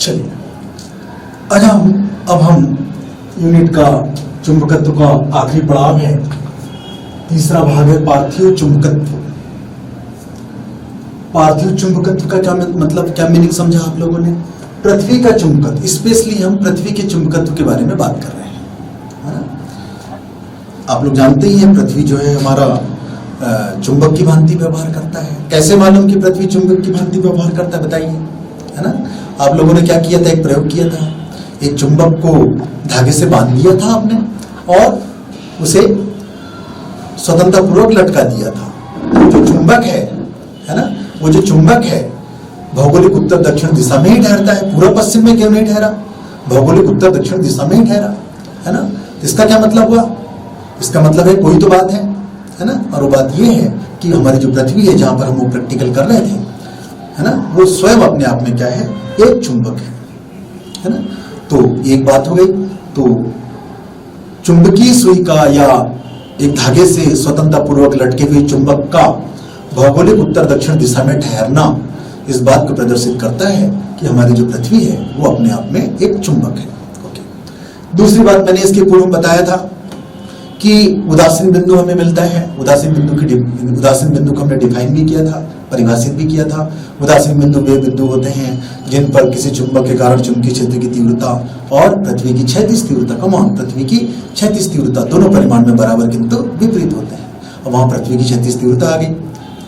चलिए अब हम यूनिट का चुंबकत्व का आखिरी पड़ाव है, तीसरा भाग है पार्थिव चुंबकत्व। पार्थिव चुंबकत्व का क्या मतलब, क्या मीनिंग समझा आप लोगों ने? पृथ्वी का चुंबकत्व, स्पेशली हम पृथ्वी के चुंबकत्व के बारे में बात कर रहे हैं, है ना? आप लोग जानते ही हैं पृथ्वी जो है हमारा चुंबक की भांति व्यवहार करता है। कैसे मालूम कि पृथ्वी चुंबक की भांति व्यवहार करता है, बताइए, है ना? आप लोगों ने क्या किया था? एक प्रयोग किया था, एक चुंबक को धागे से बांध दिया था आपने और उसे स्वतंत्रतापूर्वक लटका दिया था। जो चुंबक है ना, वो जो चुंबक है भौगोलिक उत्तर दक्षिण दिशा में ही ठहरता है, पूर्व पश्चिम में क्यों नहीं ठहरा? भौगोलिक उत्तर दक्षिण दिशा में ही ठहरा, है ना? इसका क्या मतलब हुआ? इसका मतलब है कोई तो बात है ना? और वो बात ये है कि हमारी जो पृथ्वी है, जहां पर हम वो प्रैक्टिकल कर रहे थे, है ना, वो स्वयं अपने आप में क्या है? एक चुंबक है ना? तो एक बात हो गई। तो चुंबकीय सुई का या एक धागे से स्वतंत्रतापूर्वक लटके हुए चुंबक का भौगोलिक उत्तर दक्षिण दिशा में ठहरना इस बात को प्रदर्शित करता है कि हमारी जो पृथ्वी है वो अपने आप में एक चुंबक है। ओके। दूसरी बात मैंने इसके पूर्व बताया था कि उदासीन बिंदु हमें मिलता है। उदासीन बिंदु को हमने डिफाइन भी किया था, परिभाषित भी किया था। उदासीन बिंदु वे बिंदु होते हैं जिन पर किसी चुंबक के कारण चुंबकीय क्षेत्र की तीव्रता और पृथ्वी की क्षैतिज तीव्रता पृथ्वी की क्षैतिज तीव्रता दोनों परिमाण में बराबर किंतु विपरीत होते हैं, और वहां पृथ्वी की क्षैतिज तीव्रता आ गई,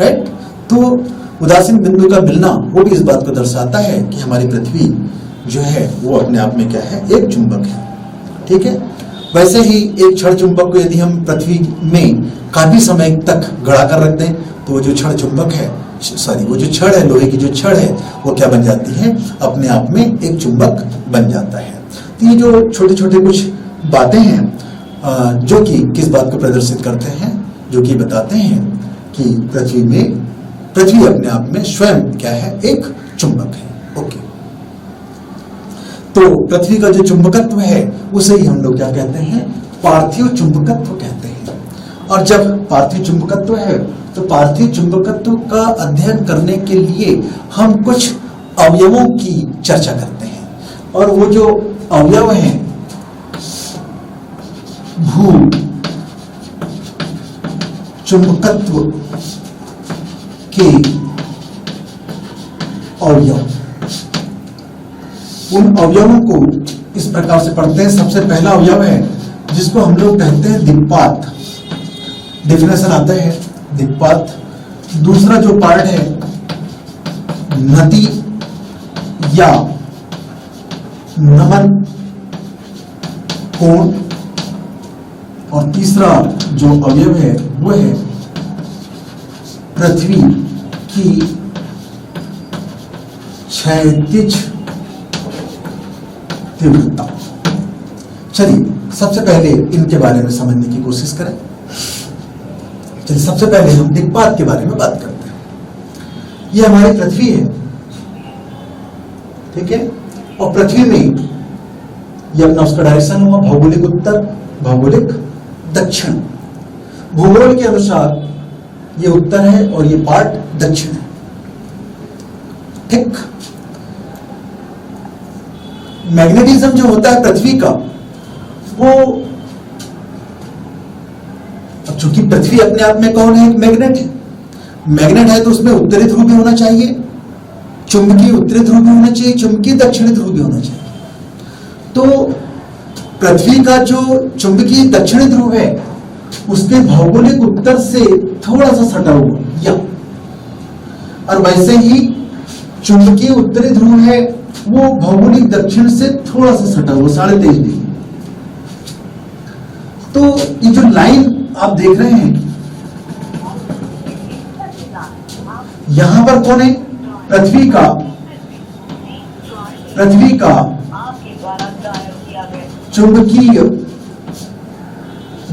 राइट? तो उदासीन बिंदु का मिलना वो भी इस बात को दर्शाता है कि हमारी पृथ्वी जो है वो अपने आप में क्या है? एक चुंबक है, ठीक है? वैसे ही एक क्षण चुंबक को यदि हम पृथ्वी में काफी समय तक गड़ा कर रख दें तो वो जो क्षण चुंबक है, वो जो छड़ है, लोहे की जो छड़ है, वो क्या बन जाती है? अपने आप में एक चुंबक बन जाता है। तो ये जो छोटे छोटे कुछ बातें हैं जो कि किस बात को प्रदर्शित करते हैं, जो कि बताते हैं कि पृथ्वी अपने आप में स्वयं क्या है? एक चुंबक है। ओके। तो पृथ्वी का जो चुंबकत्व है उसे ही हम लोग क्या कहते हैं? पार्थिव चुंबकत्व कहते हैं। और जब पार्थिव चुंबकत्व है तो पार्थिव चुंबकत्व का अध्ययन करने के लिए हम कुछ अवयवों की चर्चा करते हैं, और वो जो अवयव हैं भू चुंबकत्व के अवयव, उन अवयवों को इस प्रकार से पढ़ते हैं। सबसे पहला अवयव है जिसको हम लोग कहते हैं दिक्पात। डेफिनेशन आता है दिक्पात। दूसरा जो पार्ट है नति या नमन कोण, और तीसरा जो अवयव है वो है पृथ्वी की क्षैतिज तीव्रता। चलिए सबसे पहले इनके बारे में समझने की कोशिश करें। चलिए सबसे पहले हम दिक्पात के बारे में बात करते हैं। ये हमारी पृथ्वी है, ठीक है? और पृथ्वी में ये अपना उसका डायरेक्शन हुआ भौगोलिक उत्तर, भौगोलिक दक्षिण। भूगोल के अनुसार ये उत्तर है और ये पार्ट दक्षिण है, ठीक? मैग्नेटिज्म जो होता है पृथ्वी का, वो चूंकि पृथ्वी अपने आप में कौन है? एक मैग्नेट है। मैग्नेट है तो उसमें उत्तरी ध्रुव भी होना चाहिए, चुंबकीय उत्तरी ध्रुव भी होना चाहिए, चुंबकीय दक्षिणी ध्रुव भी होना चाहिए। तो पृथ्वी का जो चुंबकीय दक्षिणी ध्रुव है उसके भौगोलिक उत्तर से थोड़ा सा सटा हुआ या, और वैसे ही चुंबकीय उत्तरी ध्रुव है वो भौगोलिक दक्षिण से थोड़ा सा सटा हुआ 23.5 डिग्री। तो ये जो लाइन आप देख रहे हैं यहां पर कौन है? पृथ्वी का चुंबकीय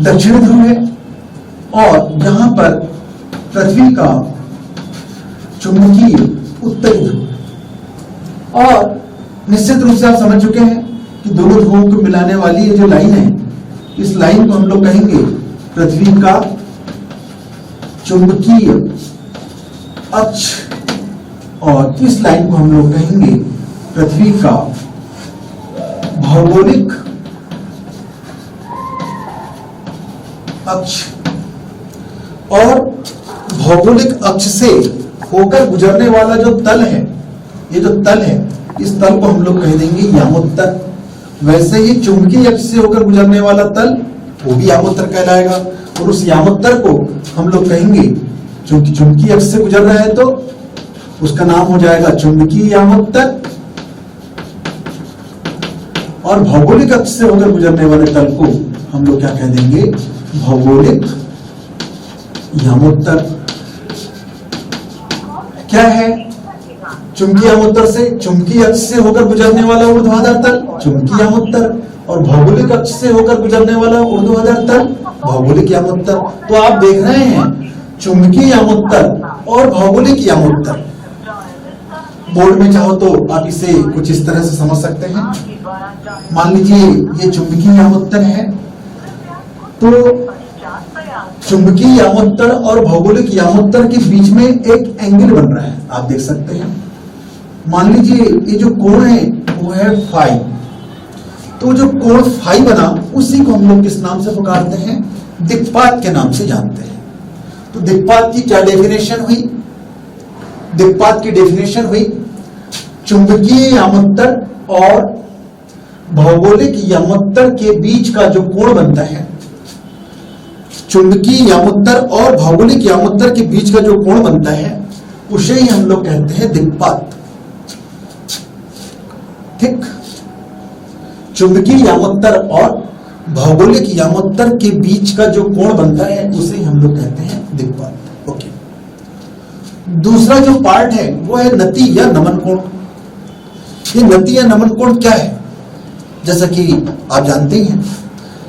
दक्षिण ध्रुव है, और यहां पर पृथ्वी का चुंबकीय उत्तरी ध्रुव। और निश्चित रूप से आप समझ चुके हैं कि दोनों ध्रुवों को मिलाने वाली ये जो लाइन है, इस लाइन को हम लोग कहेंगे पृथ्वी का चुंबकीय अक्ष, और इस लाइन को हम लोग कहेंगे पृथ्वी का भौगोलिक अक्ष और भौगोलिक अक्ष से होकर गुजरने वाला जो तल है, ये जो तल है, इस तल को हम लोग कह देंगे यामोत्तर। वैसे ही चुंबकीय अक्ष से होकर गुजरने वाला तल वो भी यामोत्तर कहलाएगा, और उस यामोत्तर को हम लोग कहेंगे, क्योंकि चुंबकीय अक्ष से गुजर रहा है तो उसका नाम हो जाएगा चुंबकीय यामोत्तर, और भौगोलिक अक्ष से होकर गुजरने वाले तल को हम लोग क्या कह देंगे, भौगोलिक यामोत्तर। क्या है चुंबकीय यामोत्तर? से चुंबकीय अक्ष से होकर गुजरने वाला ऊर्ध्वाधर तल चुंबकीय यामोत्तर, और भौगोलिक अक्ष से होकर गुजरने वाला ऊर्ध्वाधर तल भौगोलिक यामोत्तर। तो आप देख रहे हैं चुंबकीय यामोत्तर और भौगोलिक यामोत्तर। बोर्ड में चाहो तो आप इसे कुछ इस तरह से समझ सकते हैं। मान लीजिए ये चुंबकीय यामोत्तर है, तो चुंबकीय यामोत्तर और भौगोलिक यामोत्तर के बीच में एक एंगल बन रहा है, आप देख सकते हैं। मान लीजिए ये जो कोण है वो है फाई, तो जो कोण फाई बना उसी को हम लोग किस नाम से पुकारते हैं, दिक्पात के नाम से जानते हैं। तो दिक्पात की क्या डेफिनेशन हुई? दिक्पात की डेफिनेशन हुई चुंबकीय यामोत्तर और भौगोलिक यामोत्तर के बीच का जो कोण बनता है, चुंबकीय यामोत्तर और भौगोलिक यामोत्तर के बीच का जो कोण बनता है उसे ही हम लोग कहते हैं दिक्पात। ठीक, चुंबकीय यामोत्तर और भौगोलिक यामोत्तर के बीच का जो कोण बनता है उसे ही हम लोग कहते हैं दिक्पात। ओके, दूसरा जो पार्ट है वो है नति या नमन कोण। ये नति या नमन कोण क्या है? जैसा कि आप जानते हैं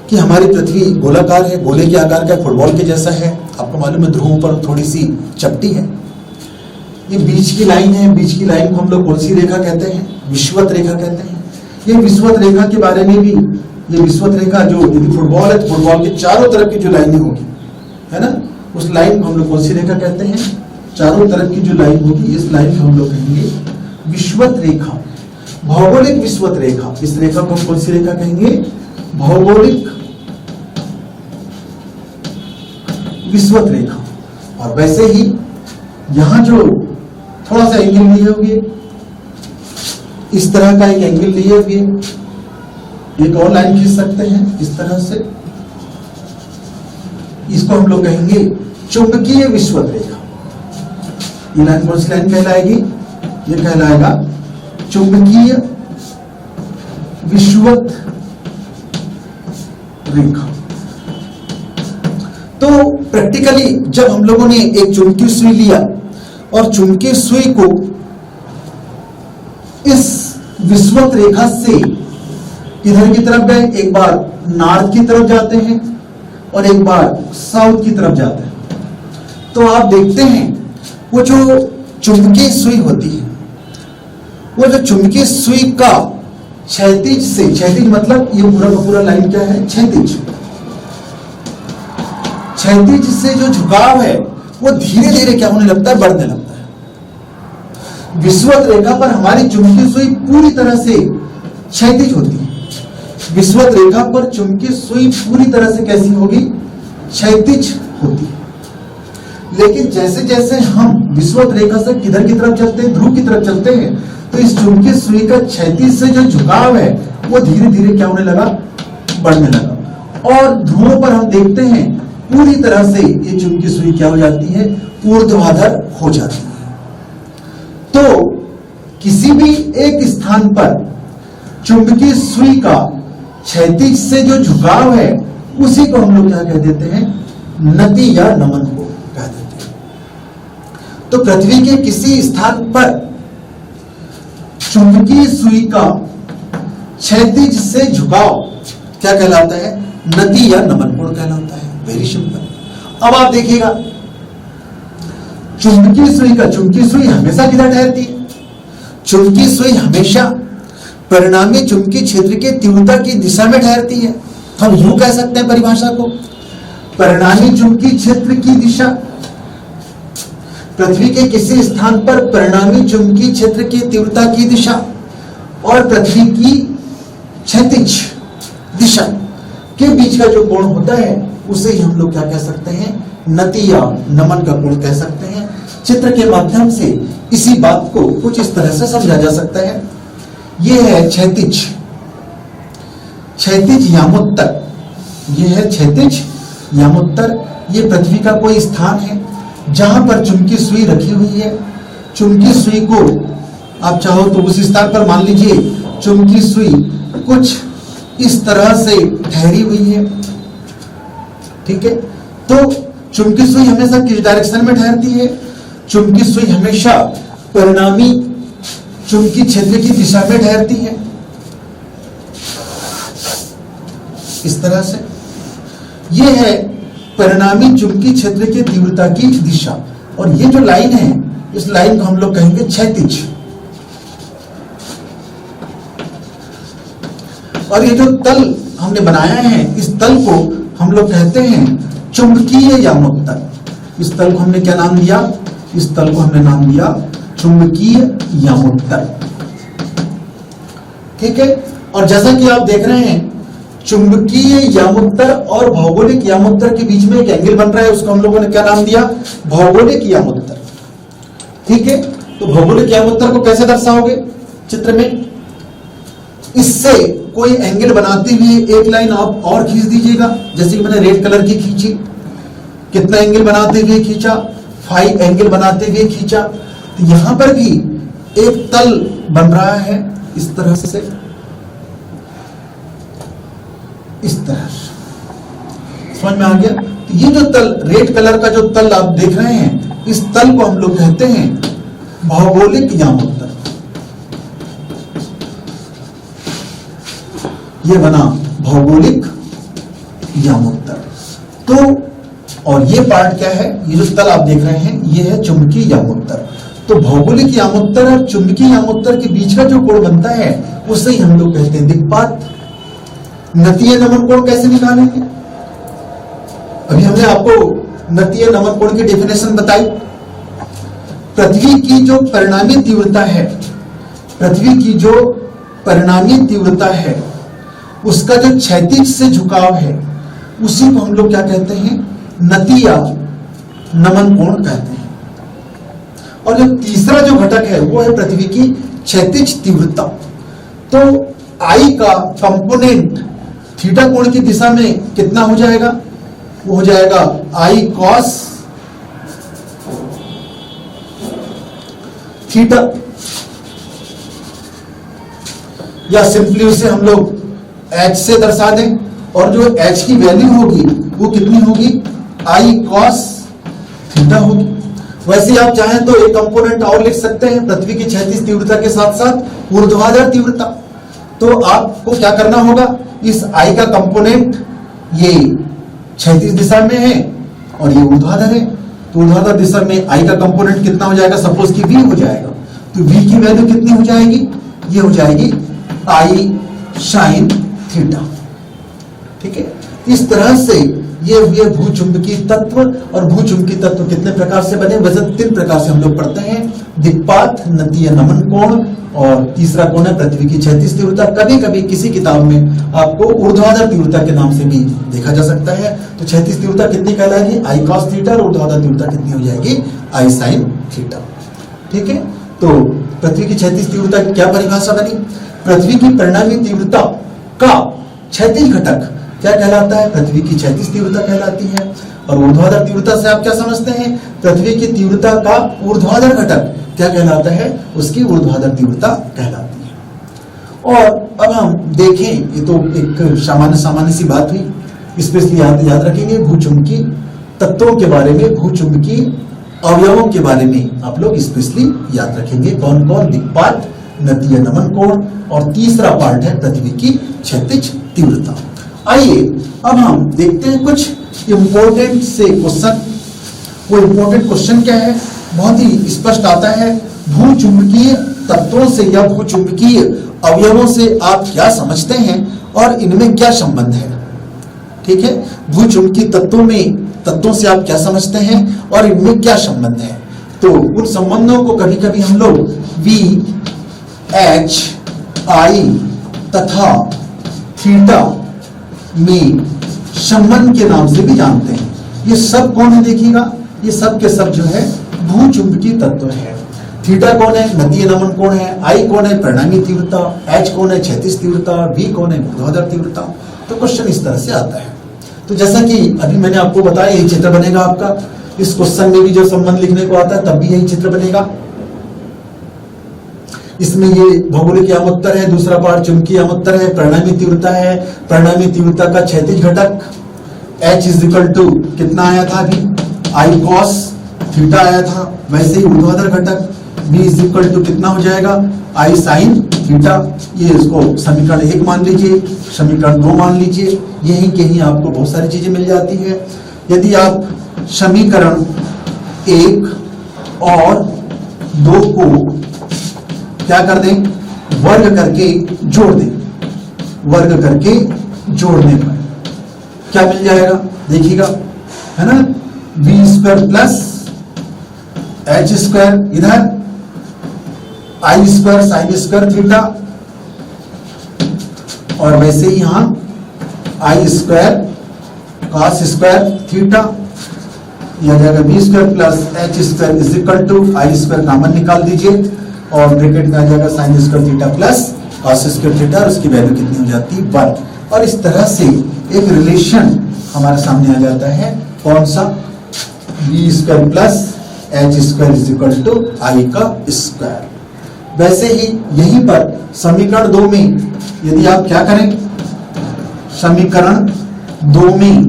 कि हमारी पृथ्वी गोलाकार है, गोले के आकार का, फुटबॉल के जैसा है। आपको मालूम है ध्रुवों पर थोड़ी सी चपटी है। ये बीच की लाइन है, बीच की लाइन को हम लोग कौन सी रेखा कहते हैं? विषुवत रेखा कहते हैं। ये विषुवत रेखा के बारे में भी, ये विषुवत रेखा जो यदि फुटबॉल है, फुटबॉल के चारों तरफ की जो लाइनें होगी, है ना, उस लाइन को हम लोग कौन सी रेखा कहते हैं? चारों तरफ की जो लाइन होगी इस लाइन को हम लोग कहेंगे विषुवत रेखा, भौगोलिक विषुवत रेखा। इस रेखा को हम कौन सी रेखा कहेंगे? भौगोलिक विषुवत रेखा। और वैसे ही यहां जो थोड़ा सा एंगल लिए हुए, इस तरह का एक एंगल लिए हुए एक और लाइन खींच सकते हैं इस तरह से, इसको हम लोग कहेंगे चुंबकीय विषुवत रेखा। ये लाइन कौन सी लाइन कहलाएगी? ये कहलाएगा चुंबकीय विषुवत रेखा। तो प्रैक्टिकली जब हम लोगों ने एक चुंबकीय सुई लिया और चुंबकीय सुई को इस विषुवत रेखा से इधर की तरफ गए, एक बार नॉर्थ की तरफ जाते हैं और एक बार साउथ की तरफ जाते हैं, तो आप देखते हैं वो जो चुंबकीय सुई होती है, वो जो चुंबकीय सुई का क्षैतिज से, क्षैतिज मतलब ये पूरा का पूरा लाइन क्या है? क्षैतिज। क्षैतिज से जो झुकाव है वो धीरे धीरे क्या होने लगता है? बढ़ने लगता है। विषुवत रेखा पर हमारी चुंबकीय सुई पूरी तरह से क्षैतिज होती है। विषुवत रेखा पर चुंबकीय सुई पूरी तरह से कैसी होगी? क्षैतिज होती है। लेकिन जैसे जैसे हम विषुवत रेखा से किधर की तरफ चलते हैं? ध्रुव की तरफ चलते हैं, तो इस चुंबकीय सुई का क्षैतिज से जो झुकाव है वो धीरे धीरे क्या होने लगा? बढ़ने लगा। और ध्रुवों पर हम देखते हैं पूरी तरह से ये चुंबकीय सुई क्या हो जाती है? ऊर्ध्वाधर हो जाती है। तो किसी भी एक स्थान पर चुंबकीय सुई का क्षैतिज से जो झुकाव है उसी को हम लोग क्या कह देते हैं? नति या नमन को कह देते हैं। तो पृथ्वी के किसी स्थान पर चुंबकीय सुई का क्षैतिज से झुकाव क्या कहलाता है? नति या नमन कोण कहलाता है। Very simple. अब आप देखिएगा चुंबकीय सुई हमेशा किधर ठहरती है? चुंबकीय सुई हमेशा परिणामी चुंबकीय क्षेत्र के तीव्रता की दिशा में ठहरती है। हम यूं कह सकते हैं परिभाषा को, परिणामी चुंबकीय क्षेत्र की दिशा। पृथ्वी के किसी स्थान पर परिणामी चुंबकीय क्षेत्र की तीव्रता की दिशा और पृथ्वी की क्षैतिज दिशा के बीच का जो कोण होता है उसे ही हम लोग क्या कह सकते हैं, नति या नमन का कोण कह सकते हैं। चित्र के माध्यम से इसी बात को कुछ इस तरह से समझा जा सकता है। यह है क्षैतिज यामोत्तर, यह है क्षैतिज यामोत्तर। ये पृथ्वी का कोई स्थान है जहां पर चुंबकीय सुई रखी हुई है। चुंबकीय सुई को आप चाहो तो उसी स्थान पर मान लीजिए चुंबकीय सुई कुछ इस तरह से ठहरी हुई है, ठीक है। तो चुंबकीय सुई हमेशा किस डायरेक्शन में ठहरती है, चुंबकीय सुई हमेशा परिणामी चुंबकीय क्षेत्र की दिशा में ठहरती है, इस तरह से। यह है परिणामी चुंबकीय क्षेत्र की तीव्रता की दिशा, और ये जो लाइन है इस लाइन को हम लोग कहेंगे क्षैतिज। और ये जो तल हमने बनाया है इस तल को हम लोग कहते हैं चुंबकीय यामोत्तर। इस तल को हमने क्या नाम दिया, इस तल को हमने नाम दिया चुंबकीय यामोत्तर, ठीक है। और जैसा कि आप देख रहे हैं चुंबकीय यामोत्तर और भौगोलिक यामोत्तर के बीच में एक एंगल बन रहा है, उसको हम लोगों ने क्या नाम दिया, भौगोलिक यामोत्तर, ठीक है। तो भौगोलिक यामोत्तर को कैसे दर्शाओगे चित्र में, इससे कोई एंगल बनाते हुए एक लाइन आप और खींच दीजिएगा, जैसे कि मैंने रेड कलर की खींची। कितना एंगल बनाते हुए खींचा, 5 एंगल बनाते हुए खींचा। तो यहां पर भी एक तल बन रहा है इस तरह से, इस तरह समझ में आ गया। तो ये जो तल, रेड कलर का जो तल आप देख रहे हैं, इस तल को हम लोग कहते हैं भौगोलिक यामोत्तर। ये बना भौगोलिक यामोत्तर। तो और ये पार्ट क्या है, ये जो तल आप देख रहे हैं ये है चुंबकीय यामोत्तर। तो भौगोलिक यामोत्तर और चुंबकीय यामोत्तर के बीच का जो कोण बनता है उसे ही हम लोग कहते हैं दिक्पात। नतीय नमन कोण कैसे निकालेंगे, अभी हमने आपको नतीय नमन कोण की डेफिनेशन बताई। पृथ्वी की जो परिणामी तीव्रता है, पृथ्वी की जो परिणामी तीव्रता है उसका जो क्षैतिज से झुकाव है उसी को हम लोग क्या कहते हैं, नतीय नमन कोण कहते हैं। और जो तीसरा जो घटक है वो है पृथ्वी की क्षैतिज तीव्रता। तो आई का कंपोनेंट थीटा कोण की दिशा में कितना हो जाएगा, वो हो जाएगा आई कॉस थीटा, या सिंपली उसे हम लोग h से दर्शा दें। और जो h की वैल्यू होगी वो कितनी होगी, आई कॉस थीटा होगी। वैसे आप चाहें तो एक कंपोनेंट और लिख सकते हैं पृथ्वी की क्षैतिज तीव्रता के साथ साथ ऊर्ध्वाधर तीव्रता। तो आपको क्या करना होगा, इस आई का कंपोनेंट ये क्षैतिज दिशा में है और ये ऊर्ध्वाधर है, तो ऊर्ध्वाधर दिशा में आई का कंपोनेंट कितना हो जाएगा, सपोज कि v हो जाएगा। तो v की वैल्यू कितनी हो जाएगी, ये हो जाएगी आई साइन थीटा, ठीक है। इस तरह से ये हुए भूचुंबकीय तत्व। और भूचुंबकीय तत्व कितने प्रकार से बने, वैसे 3 प्रकार से हम लोग पढ़ते हैं, दिक्पात, नतीय नमन कोण, और तीसरा कोण है पृथ्वी की क्षैतिज तीव्रता। कभी कभी किसी किताब में आपको ऊर्ध्वाधर तीव्रता के नाम से भी देखा जा सकता है। तो क्षैतिज तीव्रता कितनी कहलाएगी, आई कॉस थीटा, और ऊर्ध्वाधर तीव्रता कितनी हो जाएगी, आई साइन थीटा, ठीक है। तो पृथ्वी की क्षैतिज तीव्रता की क्या परिभाषा बनी, पृथ्वी की परिणामी तीव्रता का क्षैतिज घटक क्या कहलाता है, पृथ्वी की क्षैतिज तीव्रता कहलाती है। और ऊर्ध्वाधर तीव्रता से आप क्या समझते हैं, पृथ्वी की तीव्रता का ऊर्ध्वाधर घटक क्या कहलाता है, उसकी ऊर्ध्वाधर तीव्रता कहलाती है। और अब हम देखें, ये तो एक सामान्य सी बात हुई, स्पेशली याद रखेंगे भूचुंबकीय तत्वों के बारे में, भूचुंबकीय अवयवों के बारे में आप लोग स्पेशली याद रखेंगे, कौन कौन, दिक्पात, नतीय नमन कोण, और तीसरा पार्ट है पृथ्वी की क्षैतिज तीव्रता। आइए अब हम देखते हैं कुछ इंपॉर्टेंट से क्वेश्चन। वो इंपॉर्टेंट क्वेश्चन क्या है, बहुत ही स्पष्ट आता है, भूचुंबकीय तत्वों से या भूचुंबकीय अवयवों से आप क्या समझते हैं और इनमें क्या संबंध है, ठीक है। भूचुंबकीय तत्वों से आप क्या समझते हैं और इनमें क्या संबंध है। तो उन संबंधों को कभी कभी हम लोग V, H, आई तथा थीटा में संबंध के नाम से भी जानते हैं। ये सब कौन है देखिएगा, ये सब के सब जो है भूचुंबकीय तत्व है। थीटा कौन है, नतीय नमन कोण है, आई कौन है, परिणामी तीव्रता, एच कौन है, क्षैतिज तीव्रता, वी कौन है, ऊर्ध्वाधर तीव्रता। तो क्वेश्चन इस तरह से आता है। तो जैसा कि अभी मैंने आपको बताया, यही चित्र बनेगा आपका। इस क्वेश्चन में भी जो संबंध लिखने को आता है तब भी यही चित्र बनेगा। इसमें ये भौगोलिक यामोत्तर है, दूसरा पार्ट चुंबकीय यामोत्तर है, परिणामी तीव्रता है, परिणामी तीव्रता का क्षैतिज घटक H इज इक्वल टू कितना आया था अभी, आई कॉस थीटा आया था। वैसे ही ऊर्ध्वाधर घटक V इज इक्वल टू कितना हो जाएगा, आई साइन थीटा। ये इसको समीकरण 1 मान लीजिए, समीकरण 2 मान लीजिए। यही के ही आपको बहुत सारी चीजें मिल जाती है। यदि आप समीकरण 1 और 2 को क्या कर दें, वर्ग करके जोड़ दें, वर्ग करके जोड़ने पर क्या मिल जाएगा देखिएगा, है ना, V square plus H square, इधर I square sine square theta, और वैसे ही यहां I square cos square theta. यह जाएगा V square plus H square is equal to I square common निकाल दीजिए, और ब्रैकेट में आ जाएगा sine square theta plus cos square theta, और उसकी वैल्यू कितनी हो जाती है 1। और इस तरह से एक रिलेशन हमारे सामने आ जाता है, कौन सा, V square plus H square is equal to I का स्क्वायर। वैसे ही यहीं पर समीकरण 2 में यदि आप क्या करें, समीकरण 2 में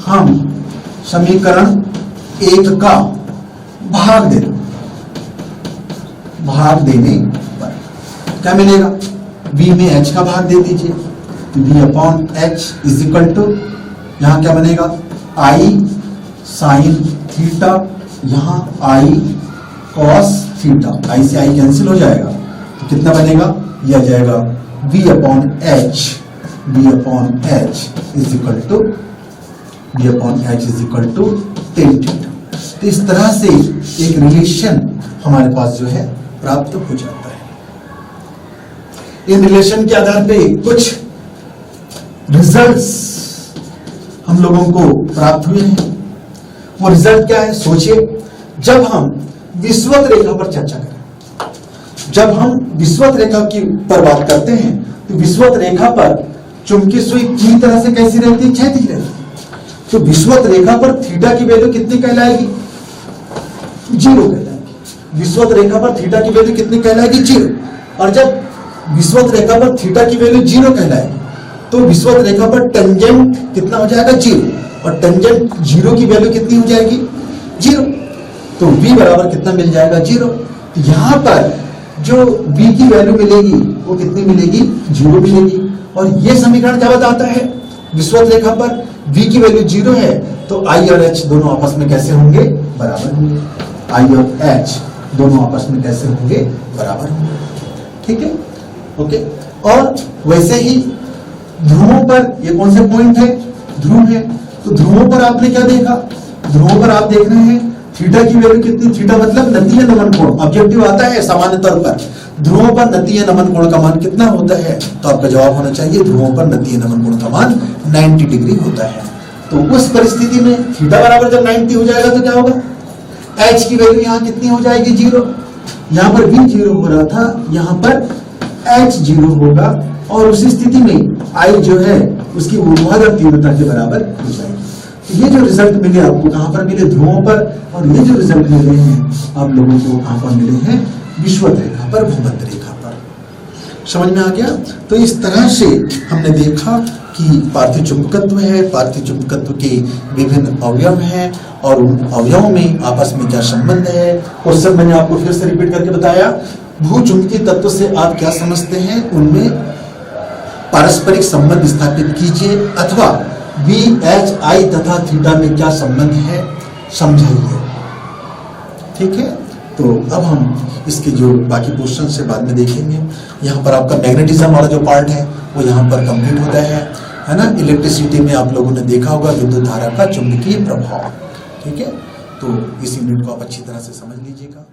हम समीकरण 1 का भाग दे दो, भाग देने पर क्या मिलेगा, v में h का भाग दे दीजिए, तो v upon H is equal to, यहां क्या बनेगा, i साइन थीटा, यहां i कॉस थीटा, i से i कैंसिल हो जाएगा, तो कितना बनेगा, यह जाएगा v upon H, v upon H is equal to, v upon H is equal to tan theta. तो इस तरह से एक रिलेशन हमारे पास जो है प्राप्त हो जाता है। इन रिलेशन के आधार पे कुछ रिजल्ट्स हम लोगों को प्राप्त हुए हैं। वो रिजल्ट क्या है, सोचिए, जब हम विषुवत रेखा पर चर्चा करें, जब हम विषुवत रेखा की पर बात करते हैं, तो विषुवत रेखा पर चुंबकीय सुई पूरी तरह से कैसी रहती है, क्षैतिज रहती है। तो विषुवत रेखा पर थीटा की वैल्यू कितनी कहलाएगी, 0 कहलाएगी। विषुवत रेखा पर थीटा की वैल्यू कितनी कहलाएगी, 0। और जब विषुवत रेखा पर थीटा की वैल्यू 0 कहलाएगी, तो विषुवत रेखा पर टेंजेंट कितना हो जाएगा, 0, और टेंजेंट 0 की वैल्यू कितनी हो जाएगी, 0। तो v बराबर कितना मिल जाएगा, 0। तो यहां पर जो v की वैल्यू मिलेगी वो कितनी मिलेगी, 0 मिलेगी। और ये समीकरण क्या बताता है, विषुवत रेखा पर v की वैल्यू 0 है, तो i और h दोनों आपस में कैसे होंगे, बराबर होंगे। i और h दोनों आपस में कैसे होंगे, बराबर होंगे। ठीक है, ओके। और वैसे ही ध्रुवों पर, ये कौन से पॉइंट है, ध्रुव है, तो ध्रुवों पर आपने क्या देखा, ध्रुवों पर आप देख रहे हैं थीटा की वैल्यू कितनी, थीटा मतलब नतीय नमन कोण, ऑब्जेक्टिव आता है सामान्य तौर पर, ध्रुवों पर नतीय नमन कोण का मान कितना होता है, तो आपका जवाब होना चाहिए ध्रुवों पर नतीय नमन कोण का मान 90 डिग्री होता है। तो उस परिस्थिति में थीटा बराबर जब 90 हो जाएगा तो क्या होगा, एच की वैल्यू यहाँ कितनी हो जाएगी, 0। यहाँ पर भी 0 हो रहा था, यहाँ पर एच 0 होगा, और उसी स्थिति में आई जो है उसकी ऊर्ध्वाधर तीव्रता के बराबर हो जाएगी। तो ये जो रिजल्ट मिले आपको कहां पर मिले, ध्रुवों पर, और ये जो रिजल्ट मिले हैं आप लोगों को कहां पर मिले हैं, विषुवत रेखा पर, भूमध्य रेखा पर। समझ में आ गया। तो इस तरह से हमने देखा कि पार्थिव चुंबकत्व है, पार्थिव चुंबकत्व के विभिन्न अवयव हैं, और उन अवयवों में आपस में क्या संबंध है। क्वेश्चन मैंने आपको फिर से रिपीट करके बताया, भूचुंबकीय तत्व से आप क्या समझते हैं, उनमें पारस्परिक संबंध स्थापित कीजिए, अथवा V, H, I तथा थीटा में क्या संबंध है समझाइए। ठीक है, तो अब हम इसके जो बाकी क्वेश्चन से बाद में देखेंगे। यहाँ पर आपका मैग्नेटिज्म वाला जो पार्ट है वो यहाँ पर कंप्लीट होता है ना। इलेक्ट्रिसिटी में आप लोगों ने देखा होगा विद्युत धारा का चुंबकीय प्रभाव। ठीक है, तो इस यूनिट को आप अच्छी तरह से समझ लीजिएगा।